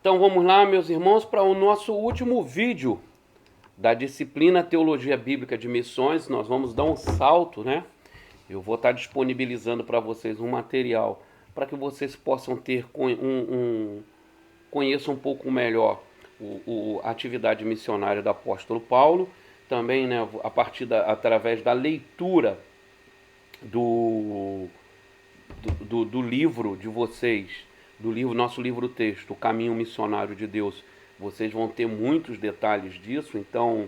Então vamos lá, meus irmãos, para o nosso último vídeo da disciplina Teologia Bíblica de Missões. Nós vamos dar um salto, né? Eu vou estar disponibilizando para vocês um material para que vocês possam ter conheçam um pouco melhor a atividade missionária do apóstolo Paulo. Também, né, através da leitura do, do livro de vocês, nosso livro-texto, O Caminho Missionário de Deus, vocês vão ter muitos detalhes disso, então,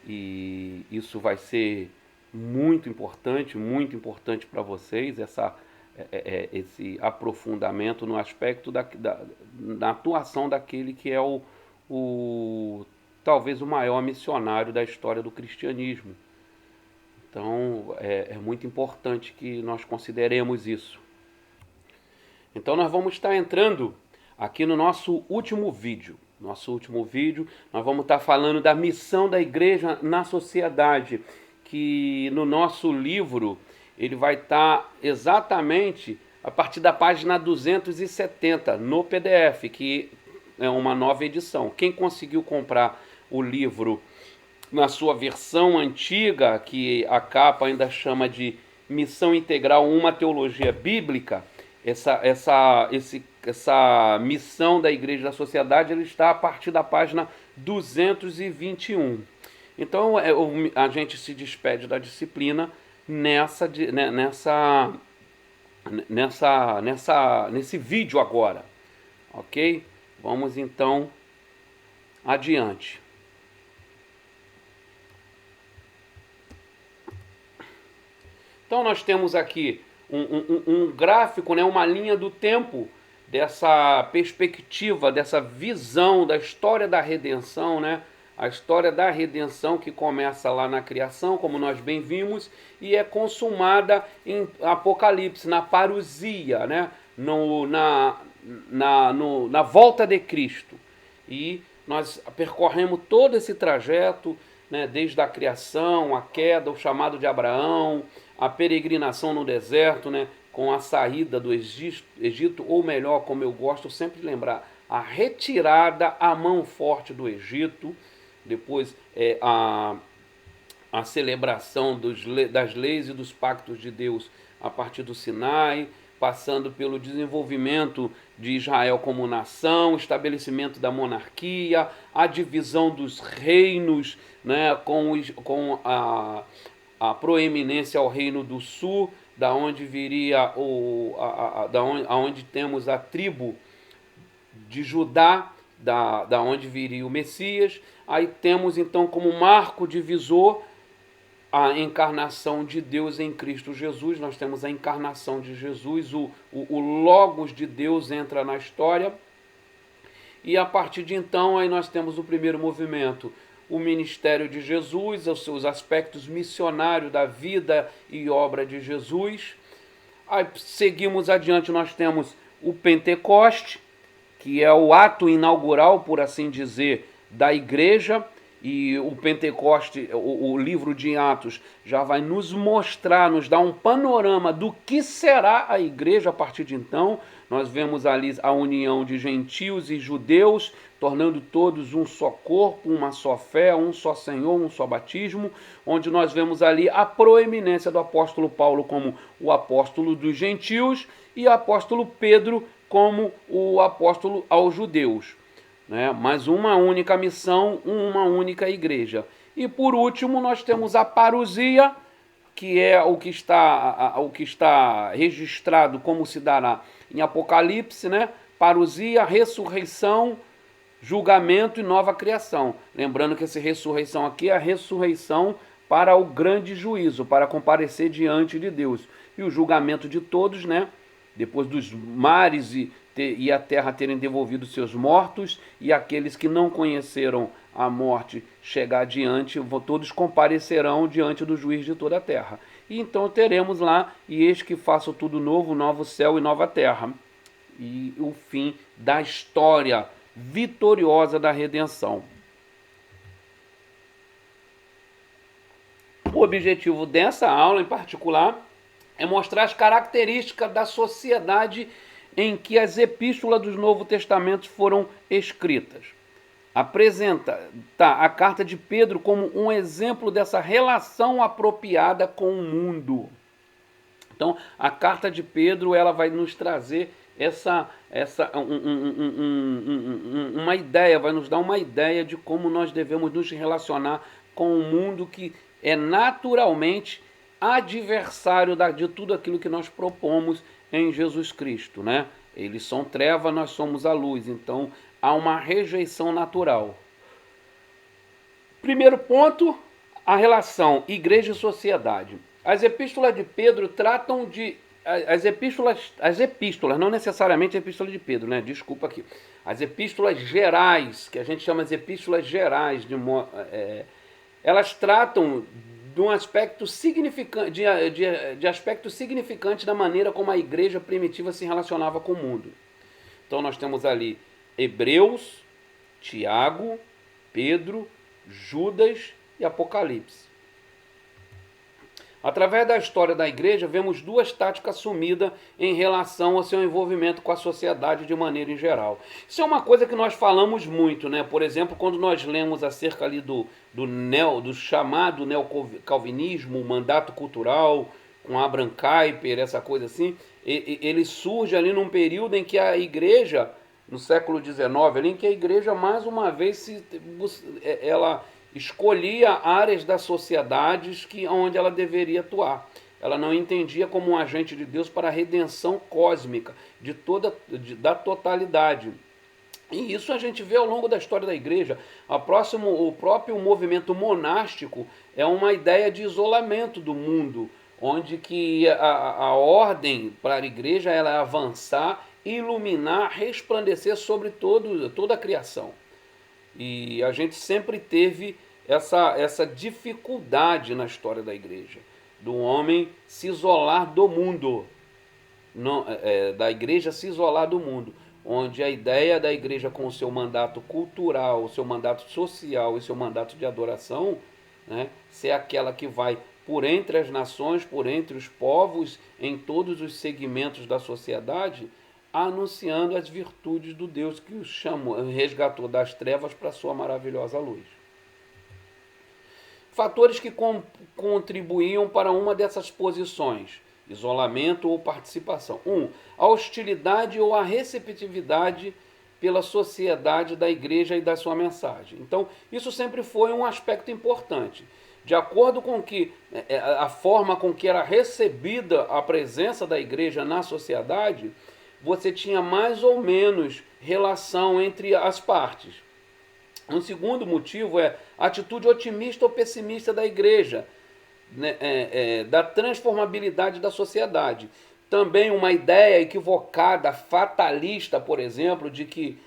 e isso vai ser muito importante para vocês, esse aprofundamento no aspecto da atuação daquele que é talvez o maior missionário da história do cristianismo. Então é muito importante que nós consideremos isso. Então nós vamos estar entrando aqui no nosso último vídeo. Nós vamos estar falando da missão da igreja na sociedade, que no nosso livro ele vai estar exatamente a partir da página 270 no PDF, que é uma nova edição. Quem conseguiu comprar o livro na sua versão antiga, que a capa ainda chama de Missão Integral, uma teologia bíblica, essa missão da igreja da sociedade, ele está a partir da página 221. Então a gente se despede da disciplina nesse vídeo agora, ok? Vamos então adiante. Então nós temos aqui um gráfico, né, uma linha do tempo dessa perspectiva, dessa visão da história da redenção, né? A história da redenção que começa lá na criação, como nós bem vimos, e é consumada em Apocalipse, na parousia, né? Na volta de Cristo. E nós percorremos todo esse trajeto, né, desde a criação, a queda, o chamado de Abraão, a peregrinação no deserto, né, com a saída do Egito, ou melhor, como eu gosto sempre de lembrar, a retirada à mão forte do Egito, depois a celebração das leis e dos pactos de Deus a partir do Sinai, passando pelo desenvolvimento de Israel como nação, estabelecimento da monarquia, a divisão dos reinos, né, com a proeminência ao reino do sul, da onde viria onde temos a tribo de Judá, da onde viria o Messias. Aí temos então como marco divisor a encarnação de Deus em Cristo Jesus. Nós temos a encarnação de Jesus, o Logos de Deus entra na história. E a partir de então aí nós temos o primeiro movimento, o ministério de Jesus, os seus aspectos missionários da vida e obra de Jesus. Aí seguimos adiante, nós temos o Pentecoste, que é o ato inaugural, por assim dizer, da igreja. E o Pentecoste, o livro de Atos, já vai nos mostrar, nos dar um panorama do que será a igreja a partir de então. Nós vemos ali a união de gentios e judeus, tornando todos um só corpo, uma só fé, um só Senhor, um só batismo, onde nós vemos ali a proeminência do apóstolo Paulo como o apóstolo dos gentios e o apóstolo Pedro como o apóstolo aos judeus, né? Mas uma única missão, uma única igreja. E por último nós temos a parousia, que é o que está registrado como se dará em Apocalipse, né? Parousia, ressurreição, julgamento e nova criação. Lembrando que essa ressurreição aqui é a ressurreição para o grande juízo, para comparecer diante de Deus. E o julgamento de todos, né? Depois dos mares e a terra terem devolvido seus mortos, e aqueles que não conheceram a morte chegar adiante, todos comparecerão diante do juiz de toda a terra. E então teremos lá, e eis que faço tudo novo, novo céu e nova terra. E o fim da história vitoriosa da redenção. O objetivo dessa aula em particular é mostrar as características da sociedade em que as epístolas do Novo Testamento foram escritas. Apresenta a carta de Pedro como um exemplo dessa relação apropriada com o mundo. Então, a carta de Pedro ela vai nos trazer uma ideia, vai nos dar uma ideia de como nós devemos nos relacionar com o mundo que é naturalmente adversário de tudo aquilo que nós propomos em Jesus Cristo, né? Eles são treva, nós somos a luz, então há uma rejeição natural. Primeiro ponto, a relação igreja e sociedade. As epístolas de Pedro tratam de... As epístolas, não necessariamente a epístola de Pedro, né? Desculpa aqui. As epístolas gerais, que a gente chama de epístolas gerais, elas tratam de um aspecto significante, de aspecto significante da maneira como a igreja primitiva se relacionava com o mundo. Então nós temos ali Hebreus, Tiago, Pedro, Judas e Apocalipse. Através da história da igreja, vemos duas táticas assumidas em relação ao seu envolvimento com a sociedade de maneira em geral. Isso é uma coisa que nós falamos muito, né? Por exemplo, quando nós lemos acerca ali do chamado neocalvinismo, o mandato cultural, com Abraham Kuyper, essa coisa assim, ele surge ali num período em que a igreja, no século XIX, ali em que a igreja mais uma vez ela escolhia áreas das sociedades onde ela deveria atuar. Ela não entendia como um agente de Deus para a redenção cósmica da totalidade. E isso a gente vê ao longo da história da igreja. O próprio movimento monástico é uma ideia de isolamento do mundo, onde que a ordem para a igreja ela é avançar, iluminar, resplandecer sobre toda a criação. E a gente sempre teve essa dificuldade na história da igreja, do homem se isolar do mundo, da igreja se isolar do mundo, onde a ideia da igreja com o seu mandato cultural, o seu mandato social e seu mandato de adoração, né, ser aquela que vai por entre as nações, por entre os povos, em todos os segmentos da sociedade, anunciando as virtudes do Deus que os chamou, resgatou das trevas para a sua maravilhosa luz. Fatores que contribuíam para uma dessas posições: isolamento ou participação. A hostilidade ou a receptividade pela sociedade da igreja e da sua mensagem. Então, isso sempre foi um aspecto importante. De acordo com a forma com que era recebida a presença da igreja na sociedade, você tinha mais ou menos relação entre as partes. Um segundo motivo é a atitude otimista ou pessimista da igreja, né, da transformabilidade da sociedade. Também uma ideia equivocada, fatalista, por exemplo, de que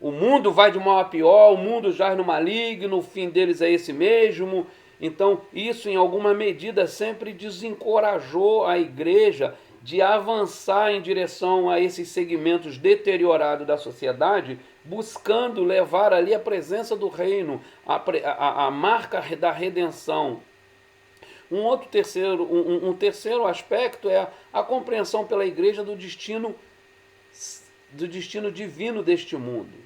o mundo vai de mal a pior, o mundo jaz no maligno, o fim deles é esse mesmo. Então, isso em alguma medida sempre desencorajou a igreja de avançar em direção a esses segmentos deteriorados da sociedade, buscando levar ali a presença do reino, a marca da redenção. Um terceiro aspecto é a compreensão pela igreja do destino divino deste mundo.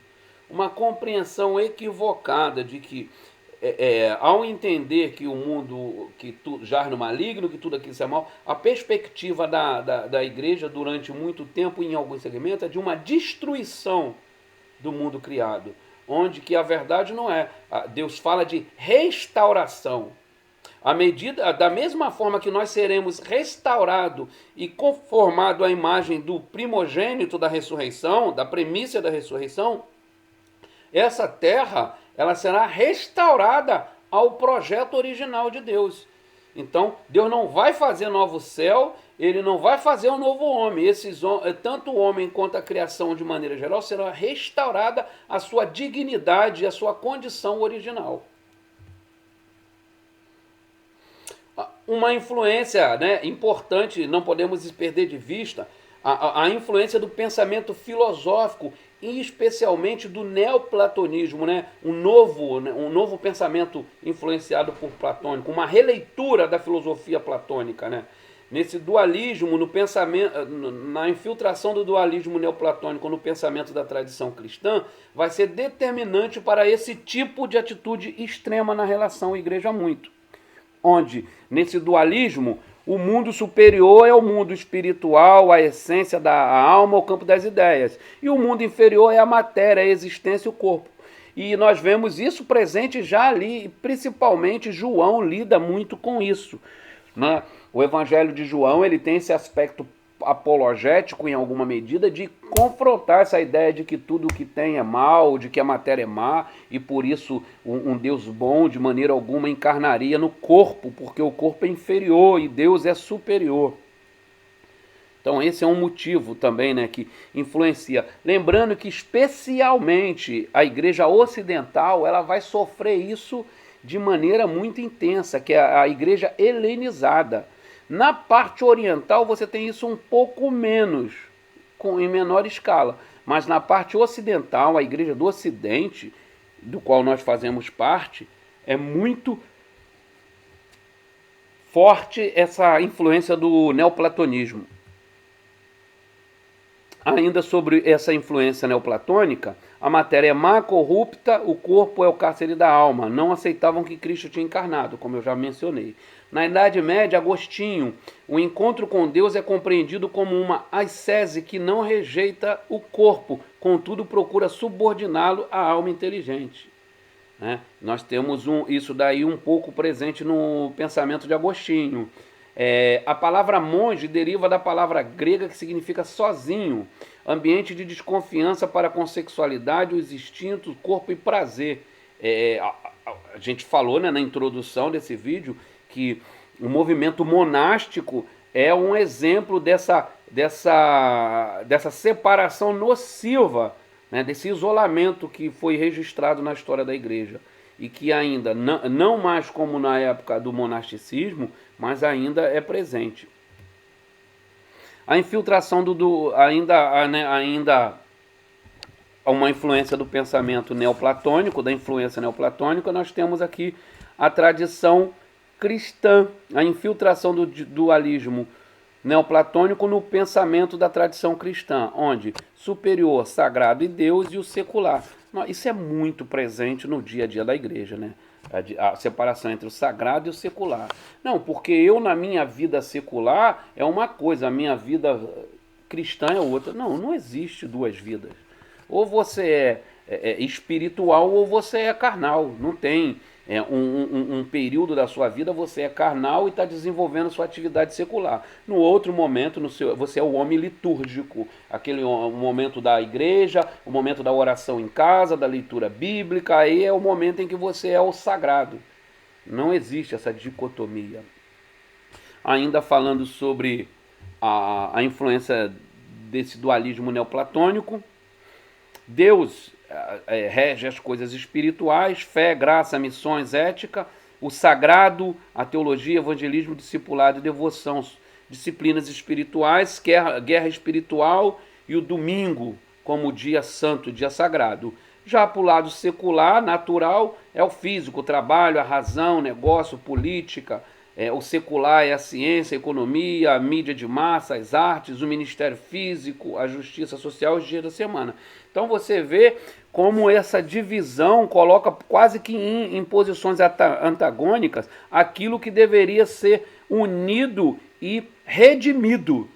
Uma compreensão equivocada de que ao entender que o mundo que jaz no maligno, que tudo aquilo é mal, a perspectiva da igreja durante muito tempo, em alguns segmentos, é de uma destruição do mundo criado, onde que a verdade não é. Deus fala de restauração. Da mesma forma que nós seremos restaurados e conformados à imagem do primogênito da ressurreição, da premissa da ressurreição, essa terra ela será restaurada ao projeto original de Deus. Então, Deus não vai fazer novo céu, ele não vai fazer um novo homem. Tanto o homem quanto a criação, de maneira geral, será restaurada a sua dignidade e a sua condição original. Uma influência, né, importante, não podemos perder de vista, a influência do pensamento filosófico, e especialmente do neoplatonismo, né? Um novo pensamento influenciado por Platônico, uma releitura da filosofia platônica, né? nesse dualismo, no pensamento, na infiltração do dualismo neoplatônico no pensamento da tradição cristã, vai ser determinante para esse tipo de atitude extrema na relação igreja-muito. Onde, nesse dualismo, o mundo superior é o mundo espiritual, a essência da alma, o campo das ideias. E o mundo inferior é a matéria, a existência e o corpo. E nós vemos isso presente já ali, principalmente João lida muito com isso, né? O Evangelho de João ele tem esse aspecto apologético, em alguma medida, de confrontar essa ideia de que tudo o que tem é mal, de que a matéria é má, e por isso um Deus bom, de maneira alguma, encarnaria no corpo, porque o corpo é inferior e Deus é superior. Então esse é um motivo também, né, que influencia. Lembrando que especialmente a igreja ocidental ela vai sofrer isso de maneira muito intensa, que é a igreja helenizada. Na parte oriental você tem isso um pouco menos, em menor escala. Mas na parte ocidental, a igreja do Ocidente, do qual nós fazemos parte, é muito forte essa influência do neoplatonismo. Ainda sobre essa influência neoplatônica, a matéria é má, corrupta, o corpo é o cárcere da alma. Não aceitavam que Cristo tinha encarnado, como eu já mencionei. Na Idade Média, Agostinho, o encontro com Deus é compreendido como uma ascese que não rejeita o corpo, contudo procura subordiná-lo à alma inteligente. Né? Nós temos isso daí um pouco presente no pensamento de Agostinho. A palavra monge deriva da palavra grega que significa sozinho, ambiente de desconfiança para com sexualidade, os instintos, corpo e prazer. A gente falou, né, na introdução desse vídeo que o movimento monástico é um exemplo dessa separação nociva, né, desse isolamento que foi registrado na história da igreja. E que ainda, não mais como na época do monasticismo, mas ainda é presente. A infiltração ainda uma influência do pensamento neoplatônico, da influência neoplatônica, nós temos aqui a tradição cristã, a infiltração do dualismo neoplatônico no pensamento da tradição cristã, onde superior, sagrado e Deus e o secular. Isso é muito presente no dia a dia da igreja, né? A separação entre o sagrado e o secular. Não, porque eu na minha vida secular é uma coisa, a minha vida cristã é outra. Não existe duas vidas. Ou você é espiritual ou você é carnal. Não tem um período da sua vida você é carnal e está desenvolvendo sua atividade secular. No outro momento, você é o homem litúrgico, aquele momento da igreja, o momento da oração em casa, da leitura bíblica, aí é o momento em que você é o sagrado. Não existe essa dicotomia. Ainda falando sobre a influência desse dualismo neoplatônico, Deus rege as coisas espirituais, fé, graça, missões, ética, o sagrado, a teologia, evangelismo, discipulado e devoção, disciplinas espirituais, guerra espiritual e o domingo como dia santo, dia sagrado. Já para o lado secular, natural, é o físico, o trabalho, a razão, o negócio, política. O secular é a ciência, a economia, a mídia de massa, as artes, o ministério físico, a justiça social e os dias da semana. Então você vê como essa divisão coloca quase que em posições antagônicas aquilo que deveria ser unido e redimido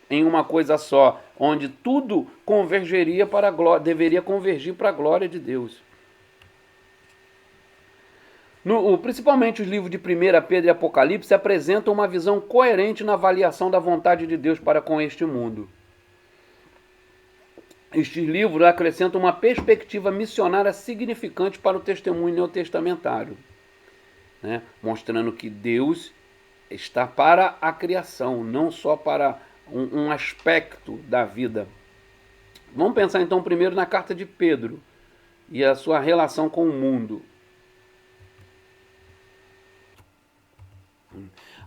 em uma coisa só, onde tudo convergeria para a glória, deveria convergir para a glória de Deus. Principalmente os livros de 1 Pedro e Apocalipse apresentam uma visão coerente na avaliação da vontade de Deus para com este mundo. Estes livros acrescentam uma perspectiva missionária significante para o testemunho neotestamentário, né? Mostrando que Deus está para a criação, não só para um aspecto da vida. Vamos pensar então primeiro na carta de Pedro e a sua relação com o mundo.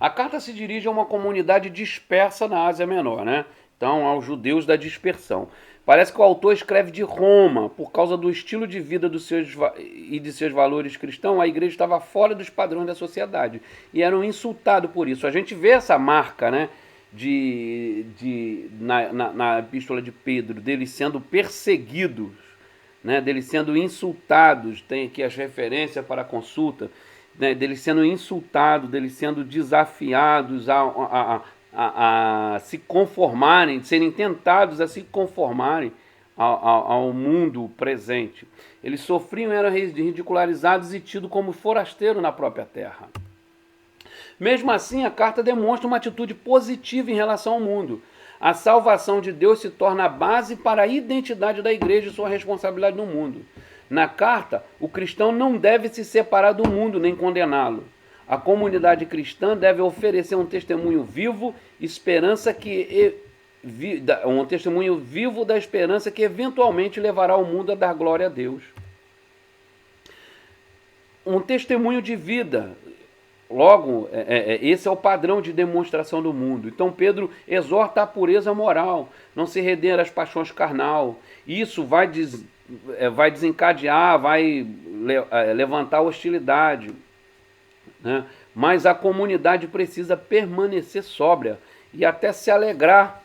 A carta se dirige a uma comunidade dispersa na Ásia Menor, né? Então, aos judeus da dispersão. Parece que o autor escreve de Roma, por causa do estilo de vida e de seus valores cristãos, a igreja estava fora dos padrões da sociedade e eram insultados por isso. A gente vê essa marca, né, na epístola de Pedro, deles sendo perseguidos, né, deles sendo insultados, tem aqui as referências para a consulta, né, deles sendo insultados, deles sendo desafiados a se conformarem, serem tentados a se conformarem ao mundo presente. Eles sofriam, eram ridicularizados e tidos como forasteiros na própria terra. Mesmo assim, a carta demonstra uma atitude positiva em relação ao mundo. A salvação de Deus se torna a base para a identidade da igreja e sua responsabilidade no mundo. Na carta, o cristão não deve se separar do mundo nem condená-lo. A comunidade cristã deve oferecer um testemunho vivo, um testemunho vivo da esperança que eventualmente levará o mundo a dar glória a Deus. Um testemunho de vida. Logo, esse é o padrão de demonstração do mundo. Então Pedro exorta a pureza moral, não se render às paixões carnal. Isso vai desencadear, vai levantar hostilidade, né? Mas a comunidade precisa permanecer sóbria e até se alegrar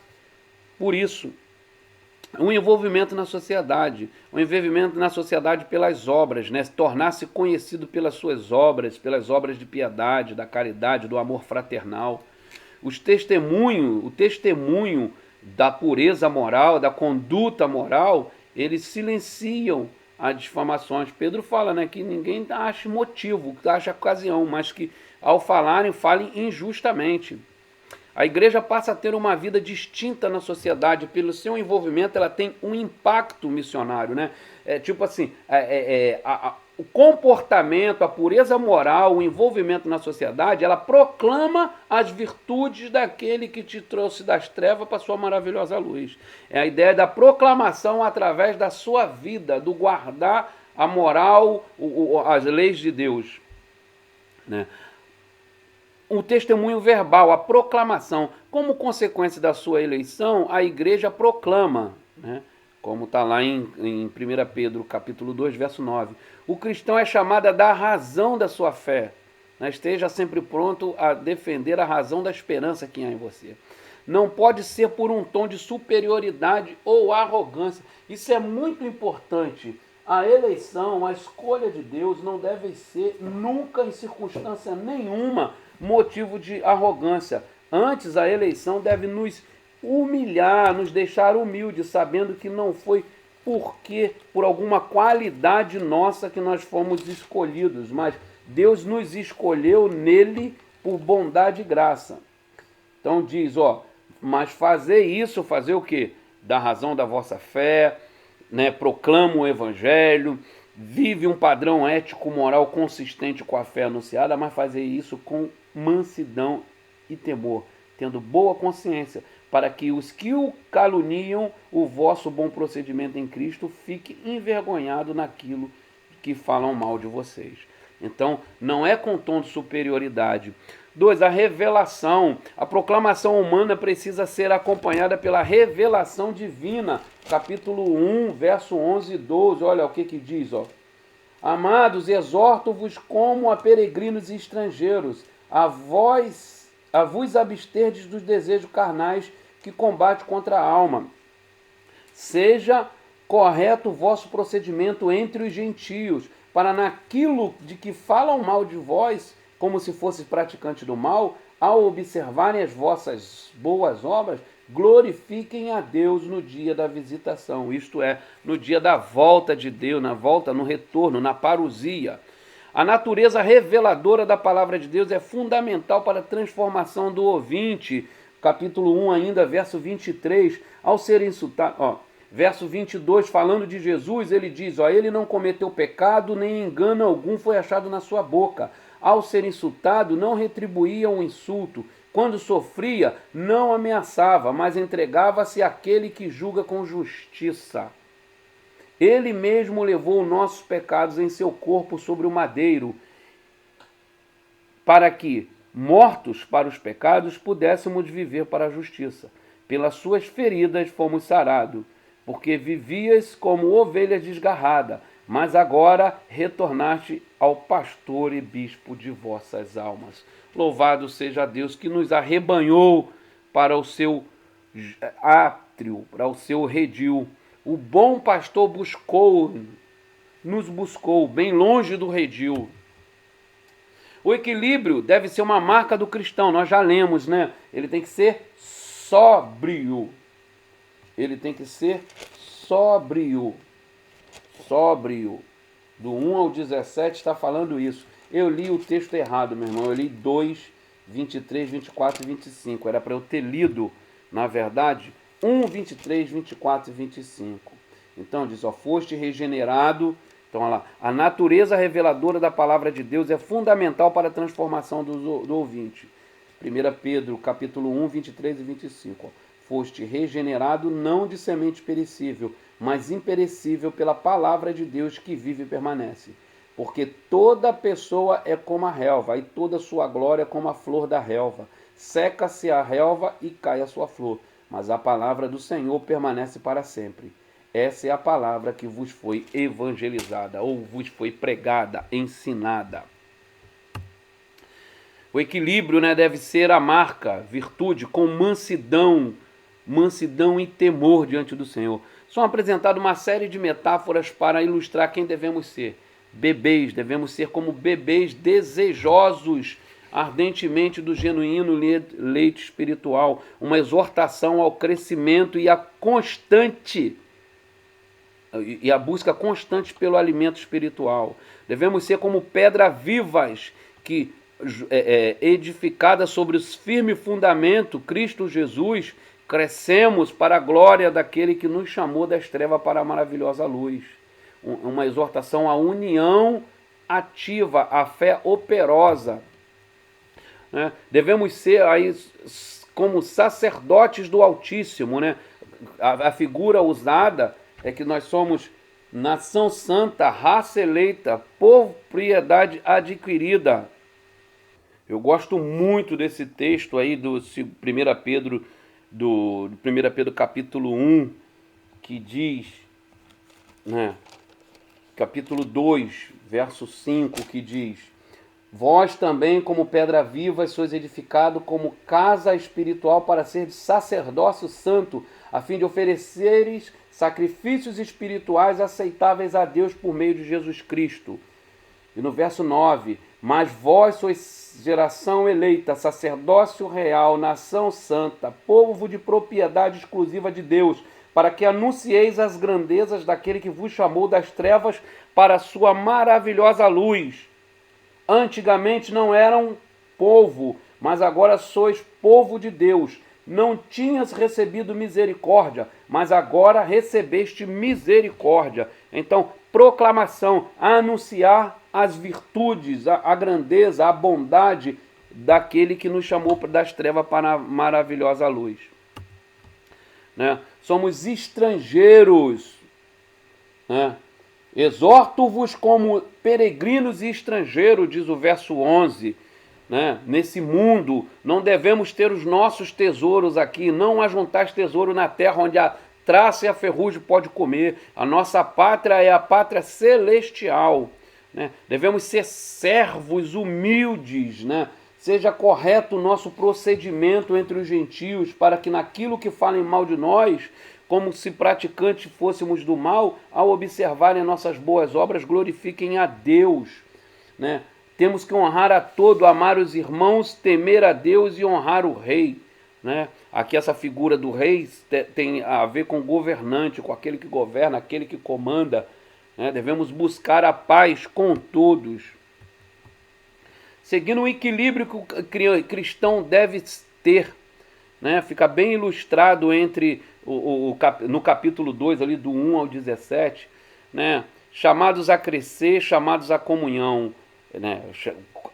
por isso. Um envolvimento na sociedade pelas obras, né? Tornar-se conhecido pelas suas obras, pelas obras de piedade, da caridade, do amor fraternal. O testemunho da pureza moral, da conduta moral, eles silenciam as difamações. Pedro fala, né, que ninguém acha motivo, acha ocasião, mas que ao falarem, falem injustamente. A igreja passa a ter uma vida distinta na sociedade. Pelo seu envolvimento, ela tem um impacto missionário, né? O comportamento, a pureza moral, o envolvimento na sociedade, ela proclama as virtudes daquele que te trouxe das trevas para a sua maravilhosa luz. É a ideia da proclamação através da sua vida, do guardar a moral, as leis de Deus, né? O testemunho verbal, a proclamação. Como consequência da sua eleição, a igreja proclama, né? Como está lá em 1 Pedro capítulo 2, verso 9. O cristão é chamado a dar razão da sua fé, né? Esteja sempre pronto a defender a razão da esperança que há em você. Não pode ser por um tom de superioridade ou arrogância. Isso é muito importante. A eleição, a escolha de Deus não deve ser nunca, em circunstância nenhuma, motivo de arrogância. Antes, a eleição deve nos humilhar, nos deixar humildes, sabendo que não foi por alguma qualidade nossa que nós fomos escolhidos, mas Deus nos escolheu nele por bondade e graça. Então diz, mas fazer o quê? Da razão da vossa fé, né? Proclama o evangelho, vive um padrão ético-moral consistente com a fé anunciada, mas fazer isso com mansidão e temor, tendo boa consciência, para que os que o caluniam o vosso bom procedimento em Cristo fique envergonhado naquilo que falam mal de vocês. Então, não é com tom de superioridade. 2. A revelação. A proclamação humana precisa ser acompanhada pela revelação divina. Capítulo 1, verso 11 e 12. Olha o que diz, Amados, exorto-vos como a peregrinos e estrangeiros, a vos absterdes dos desejos carnais que combate contra a alma. Seja correto o vosso procedimento entre os gentios, para naquilo de que falam mal de vós, como se fosse praticante do mal, ao observarem as vossas boas obras, glorifiquem a Deus no dia da visitação, isto é, no dia da volta de Deus, no retorno, na parousia. A natureza reveladora da palavra de Deus é fundamental para a transformação do ouvinte. Capítulo 1 ainda, verso 23, ao ser insultado, verso 22, falando de Jesus, ele diz, ele não cometeu pecado, nem engano algum foi achado na sua boca. Ao ser insultado, não retribuía um insulto. Quando sofria, não ameaçava, mas entregava-se àquele que julga com justiça. Ele mesmo levou nossos pecados em seu corpo sobre o madeiro, para que, mortos para os pecados, pudéssemos viver para a justiça. pelas suas feridas fomos sarados, porque vivias como ovelha desgarrada, mas agora retornaste ao pastor e bispo de vossas almas. Louvado seja Deus que nos arrebanhou para o seu átrio, para o seu redil. O bom pastor nos buscou bem longe do redil. O equilíbrio deve ser uma marca do cristão, nós já lemos, né? Ele tem que ser sóbrio. Ele tem que ser sóbrio. Sóbrio. Do 1 ao 17 está falando isso. Eu li o texto errado, meu irmão. Eu li 2, 23, 24 e 25. Era para eu ter lido, na verdade, 1, 23, 24 e 25. Então diz, ó, foste regenerado. Então, olha lá, a natureza reveladora da palavra de Deus é fundamental para a transformação do ouvinte. 1 Pedro, capítulo 1, 23 e 25. Ó. Foste regenerado não de semente perecível, mas imperecível pela palavra de Deus que vive e permanece. Porque toda pessoa é como a relva, e toda sua glória como a flor da relva. Seca-se a relva e cai a sua flor, mas a palavra do Senhor permanece para sempre. Essa é a palavra que vos foi evangelizada, ou vos foi pregada, ensinada. O equilíbrio, né, deve ser a marca, virtude, com mansidão e temor diante do Senhor. São apresentadas uma série de metáforas para ilustrar quem devemos ser. Bebês, devemos ser como bebês desejosos ardentemente do genuíno leite espiritual, uma exortação ao crescimento e a busca constante pelo alimento espiritual. Devemos ser como pedras vivas que edificada sobre o firme fundamento, Cristo Jesus, crescemos para a glória daquele que nos chamou das trevas para a maravilhosa luz. Uma exortação à união ativa, à fé operosa. Né? Devemos ser aí como sacerdotes do Altíssimo. Né? A figura usada é que nós somos nação santa, raça eleita, propriedade adquirida. Eu gosto muito desse texto aí do 1 Pedro, do 1 Pedro capítulo 1, que diz, né, capítulo 2, verso 5, que diz: vós também, como pedra viva, sois edificado como casa espiritual para ser de sacerdócio santo, a fim de ofereceres sacrifícios espirituais aceitáveis a Deus por meio de Jesus Cristo. E no verso 9, mas vós sois geração eleita, sacerdócio real, nação santa, povo de propriedade exclusiva de Deus, para que anuncieis as grandezas daquele que vos chamou das trevas para a sua maravilhosa luz. Antigamente não eram povo, mas agora sois povo de Deus. Não tinhas recebido misericórdia, mas agora recebeste misericórdia. Então, proclamação, anunciar as virtudes, a grandeza, a bondade daquele que nos chamou das trevas para a maravilhosa luz. Né? Somos estrangeiros. Né? Exorto-vos como peregrinos e estrangeiros, diz o verso 11. Né? Nesse mundo, não devemos ter os nossos tesouros aqui, não ajuntar tesouro na terra onde a traça e a ferrugem pode comer. A nossa pátria é a pátria celestial. Né? Devemos ser servos humildes, né? Seja correto o nosso procedimento entre os gentios, para que naquilo que falem mal de nós, como se praticantes fôssemos do mal, ao observarem nossas boas obras, glorifiquem a Deus. Né? Temos que honrar a todo, amar os irmãos, temer a Deus e honrar o rei. Né? Aqui essa figura do rei tem a ver com o governante, com aquele que governa, aquele que comanda. Né? Devemos buscar a paz com todos. Seguindo o equilíbrio que o cristão deve ter. Né? Fica bem ilustrado entre no capítulo 2, ali do 1 ao 17. Né? Chamados a crescer, chamados à comunhão. Né?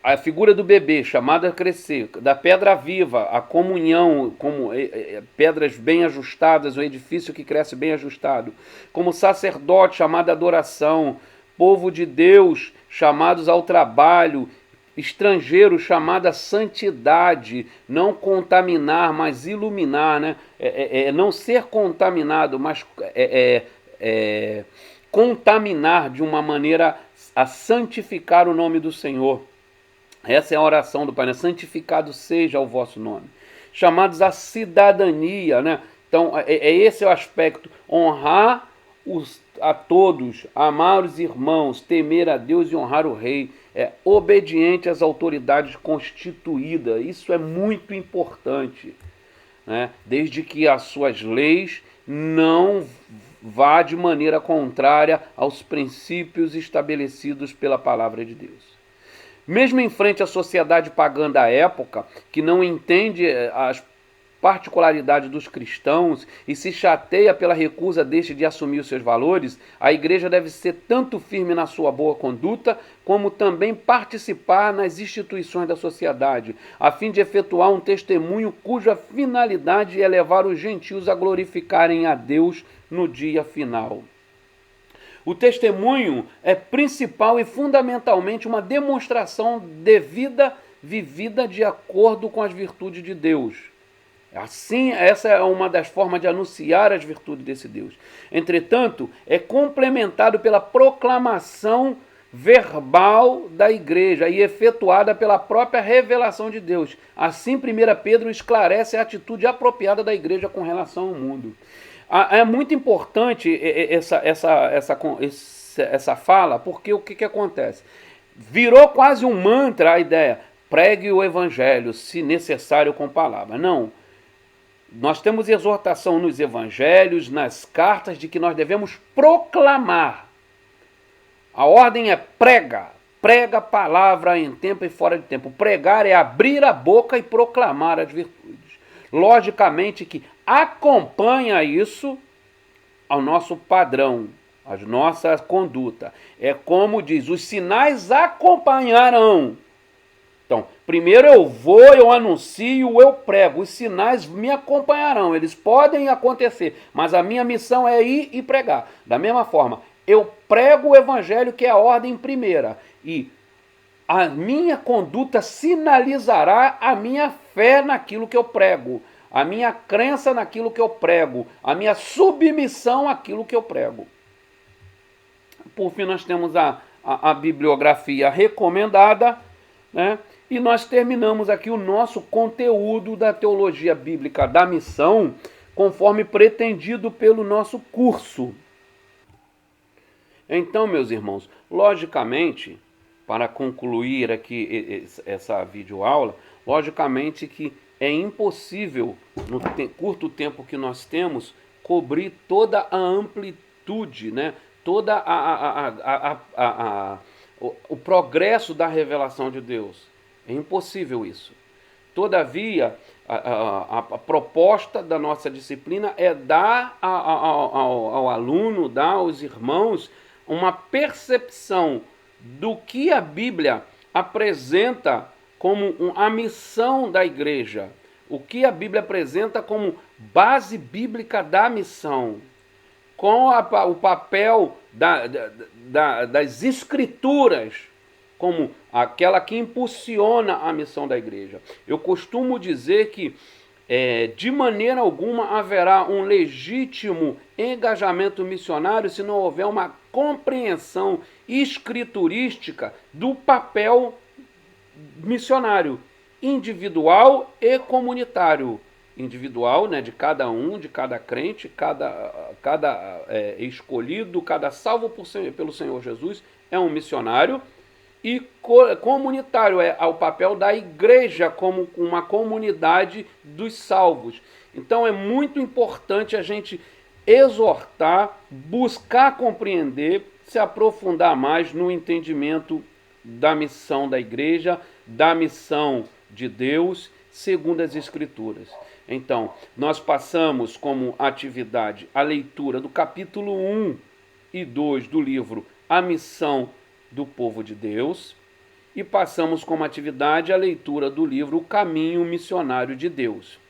A figura do bebê, chamado a crescer, da pedra viva, a comunhão, como pedras bem ajustadas, um edifício que cresce bem ajustado, como sacerdote, chamado à adoração, povo de Deus, chamados ao trabalho, estrangeiro chamada santidade, não contaminar, mas iluminar, né? Não ser contaminado, mas contaminar de uma maneira a santificar o nome do Senhor. Essa é a oração do Pai, né? Santificado seja o vosso nome. Chamados à cidadania, né? Então, esse é o aspecto, honrar a todos, amar os irmãos, temer a Deus e honrar o rei, obediente às autoridades constituídas. Isso é muito importante, né? Desde que as suas leis não vá de maneira contrária aos princípios estabelecidos pela palavra de Deus. Mesmo em frente à sociedade pagã da época, que não entende as particularidades dos cristãos e se chateia pela recusa deste de assumir os seus valores, a igreja deve ser tanto firme na sua boa conduta, como também participar nas instituições da sociedade, a fim de efetuar um testemunho cuja finalidade é levar os gentios a glorificarem a Deus no dia final. O testemunho é principal e fundamentalmente uma demonstração de vida vivida de acordo com as virtudes de Deus. Assim, essa é uma das formas de anunciar as virtudes desse Deus. Entretanto, é complementado pela proclamação verbal da igreja e efetuada pela própria revelação de Deus. Assim, 1 Pedro esclarece a atitude apropriada da igreja com relação ao mundo. É muito importante essa fala, porque o que acontece? Virou quase um mantra a ideia, pregue o evangelho, se necessário com palavras. Não, nós temos exortação nos evangelhos, nas cartas, de que nós devemos proclamar. A ordem é prega a palavra em tempo e fora de tempo. Pregar é abrir a boca e proclamar as virtudes. Logicamente que acompanha isso ao nosso padrão, a nossa conduta. É como diz, os sinais acompanharão. Então, primeiro eu anuncio, eu prego, os sinais me acompanharão, eles podem acontecer, mas a minha missão é ir e pregar. Da mesma forma, eu prego o evangelho, que é a ordem primeira, e a minha conduta sinalizará a minha fé naquilo que eu prego, a minha crença naquilo que eu prego, a minha submissão àquilo que eu prego. Por fim, nós temos a bibliografia recomendada, né? E nós terminamos aqui o nosso conteúdo da teologia bíblica da missão, conforme pretendido pelo nosso curso. Então, meus irmãos, logicamente, para concluir aqui essa videoaula, logicamente que é impossível, no curto tempo que nós temos, cobrir toda a amplitude, né? Toda o progresso da revelação de Deus. É impossível isso. Todavia, a proposta da nossa disciplina é dar ao aluno, dar aos irmãos, uma percepção do que a Bíblia apresenta como a missão da igreja, o que a Bíblia apresenta como base bíblica da missão, com o papel das escrituras como aquela que impulsiona a missão da igreja. Eu costumo dizer que de maneira alguma haverá um legítimo engajamento missionário se não houver uma compreensão escriturística do papel missionário, individual e comunitário. Individual, né, de cada um, de cada crente, cada escolhido, cada salvo pelo Senhor Jesus é um missionário. E comunitário é o papel da igreja como uma comunidade dos salvos. Então é muito importante a gente exortar, buscar compreender, se aprofundar mais no entendimento da missão da igreja, da missão de Deus, segundo as Escrituras. Então, nós passamos como atividade a leitura do capítulo 1 e 2 do livro A Missão do Povo de Deus, e passamos como atividade a leitura do livro O Caminho Missionário de Deus.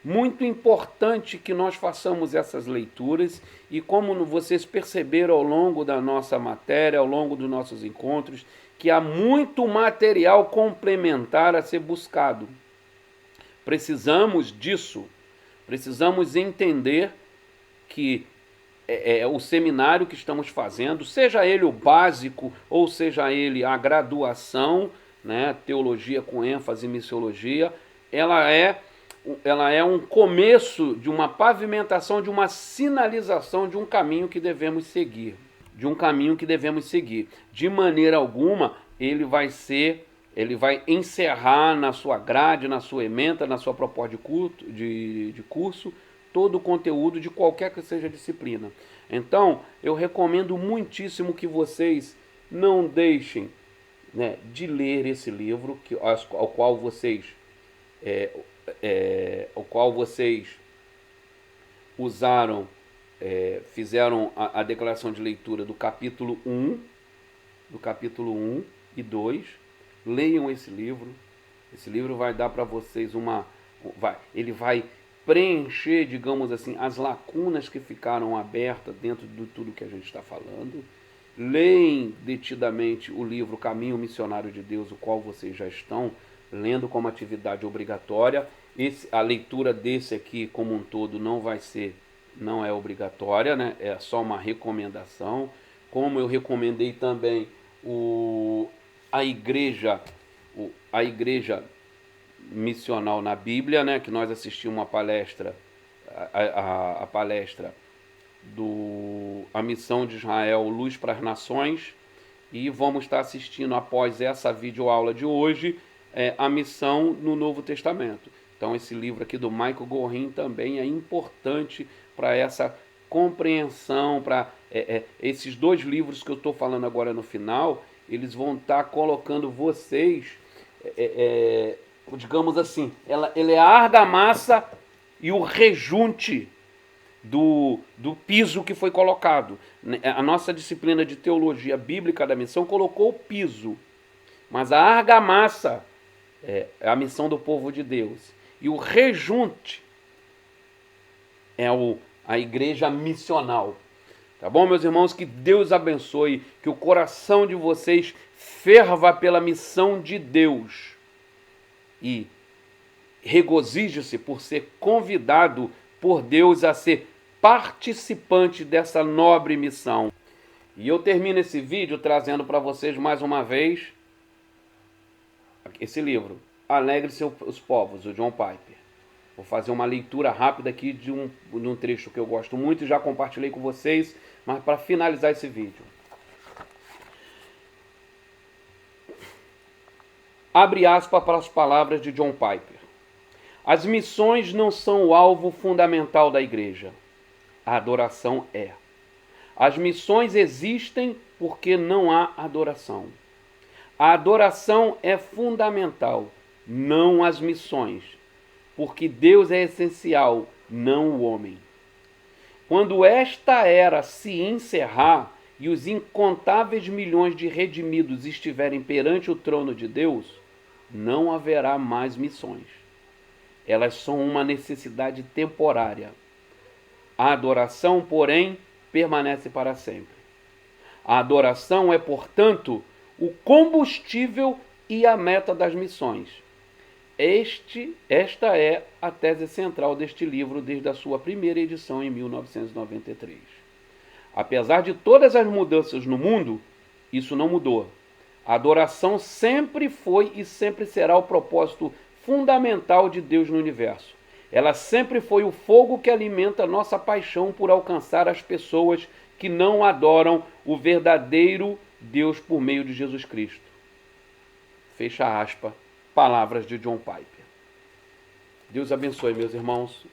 Muito importante que nós façamos essas leituras e como vocês perceberam ao longo da nossa matéria, ao longo dos nossos encontros, que há muito material complementar a ser buscado. Precisamos disso, precisamos entender que o seminário que estamos fazendo, seja ele o básico ou seja ele a graduação, né, teologia com ênfase em missiologia, ela é um começo de uma pavimentação, de uma sinalização de um caminho que devemos seguir. De maneira alguma, ele vai encerrar na sua grade, na sua ementa, na sua proposta de curso, todo o conteúdo de qualquer que seja a disciplina. Então, eu recomendo muitíssimo que vocês não deixem, né, de ler esse livro, ao qual vocês usaram, fizeram a declaração de leitura do capítulo 1 e 2. Leiam esse livro. Esse livro vai dar para vocês ele vai preencher, digamos assim, as lacunas que ficaram abertas dentro de tudo que a gente está falando. Leem detidamente o livro Caminho Missionário de Deus, o qual vocês já estão lendo como atividade obrigatória. A leitura desse aqui, como um todo, não é obrigatória, né? É só uma recomendação. Como eu recomendei também a igreja missional na Bíblia, né? Que nós assistimos uma palestra, a palestra A Missão de Israel, Luz para as Nações, e vamos estar assistindo após essa videoaula de hoje a missão no Novo Testamento. Então esse livro aqui do Michael Gorin também é importante para essa compreensão, para esses dois livros que eu estou falando agora no final, eles vão estar colocando vocês, digamos assim, ele é a argamassa e o rejunte do piso que foi colocado. A nossa disciplina de teologia bíblica da missão colocou o piso, mas a argamassa é a missão do povo de Deus. E o rejunte é a igreja missional. Tá bom, meus irmãos? Que Deus abençoe, que o coração de vocês ferva pela missão de Deus. E regozije-se por ser convidado por Deus a ser participante dessa nobre missão. E eu termino esse vídeo trazendo para vocês mais uma vez esse livro, Alegre-se os Povos, do John Piper. Vou fazer uma leitura rápida aqui de um trecho que eu gosto muito e já compartilhei com vocês, mas para finalizar esse vídeo. Abre aspas para as palavras de John Piper. As missões não são o alvo fundamental da igreja. A adoração é. As missões existem porque não há adoração. A adoração é fundamental, não as missões, porque Deus é essencial, não o homem. Quando esta era se encerrar e os incontáveis milhões de redimidos estiverem perante o trono de Deus, não haverá mais missões. Elas são uma necessidade temporária. A adoração, porém, permanece para sempre. A adoração é, portanto, o combustível e a meta das missões. Esta é a tese central deste livro desde a sua primeira edição em 1993. Apesar de todas as mudanças no mundo, isso não mudou. A adoração sempre foi e sempre será o propósito fundamental de Deus no universo. Ela sempre foi o fogo que alimenta nossa paixão por alcançar as pessoas que não adoram o verdadeiro Deus por meio de Jesus Cristo. Fecha aspas, palavras de John Piper. Deus abençoe, meus irmãos.